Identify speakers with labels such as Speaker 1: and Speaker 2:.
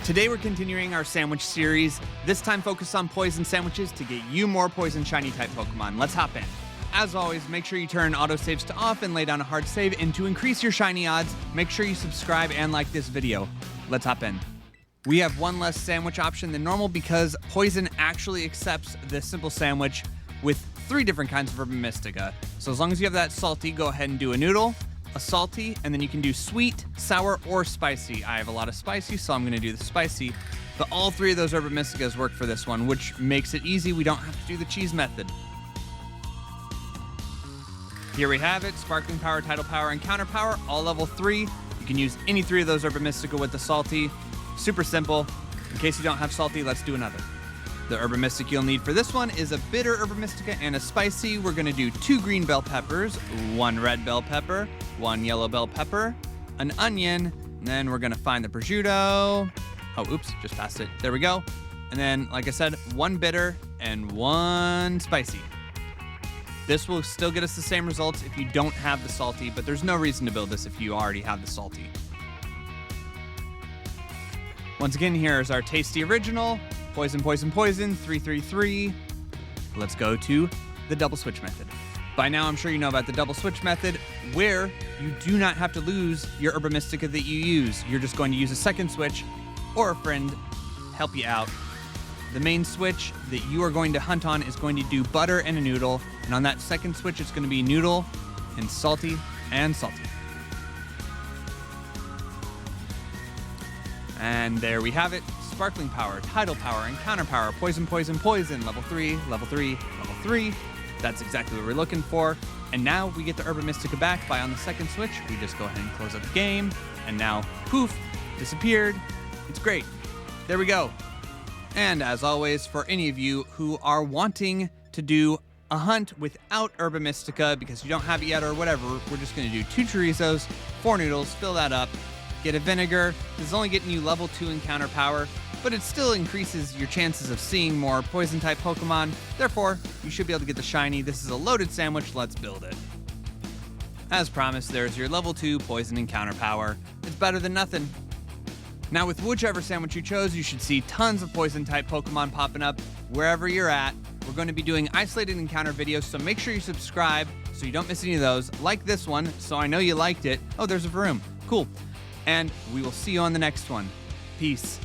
Speaker 1: Today we're continuing our sandwich series, this time focused on poison sandwiches to get you more poison shiny type Pokemon. Let's hop in. As always, make sure you turn autosaves to off and lay down a hard save, and to increase your shiny odds, make sure you subscribe and like this video. Let's hop in. We have one less sandwich option than normal because poison actually accepts this simple sandwich with 3 different kinds of Herba Mystica. So as long as you have that salty, go ahead and do a noodle, a salty, and then you can do sweet, sour, or spicy. I have a lot of spicy, so I'm gonna do the spicy, but all 3 of those Herba Mysticas work for this one, which makes it easy. We don't have to do the cheese method. Here we have it, Sparkling Power, Tidal Power, and Counter Power, all level 3. You can use any 3 of those Herba Mystica with the salty. Super simple. In case you don't have salty, let's do another. The Herba Mystic you'll need for this one is a bitter Herba Mystica and a spicy. We're gonna do 2 green bell peppers, 1 red bell pepper, 1 yellow bell pepper, an onion, and then we're gonna find the prosciutto. Oh, oops, just passed it. There we go. And then, like I said, 1 bitter and 1 spicy. This will still get us the same results if you don't have the salty, but there's no reason to build this if you already have the salty. Once again, here's our tasty original. Poison, poison, poison, 333. Let's go to the double switch method. By now, I'm sure you know about the double switch method, where you do not have to lose your Herba Mystica that you use. You're just going to use a second switch or a friend help you out. The main switch that you are going to hunt on is going to do butter and a noodle. And on that second switch, it's going to be noodle and salty and salty. And there we have it. Sparkling Power, Tidal Power, and Counter Power. Poison, poison, poison. Level 3, level 3, level 3. That's exactly what we're looking for. And now we get the Herba Mystica back by on the second switch. We just go ahead and close out the game. And now, poof, disappeared. It's great. There we go. And as always, for any of you who are wanting to do a hunt without Herba Mystica because you don't have it yet or whatever, we're just going to do 2 chorizos, 4 noodles, fill that up, get a vinegar. This is only getting you level 2 encounter power, but it still increases your chances of seeing more poison type Pokemon. Therefore, you should be able to get the shiny. This is a loaded sandwich. Let's build it. As promised, there's your level 2 poison encounter power. It's better than nothing. Now with whichever sandwich you chose, you should see tons of poison type Pokemon popping up wherever you're at. We're going to be doing isolated encounter videos, so make sure you subscribe so you don't miss any of those. Like this one, so I know you liked it. Oh, there's a Vroom. Cool. And we will see you on the next one. Peace.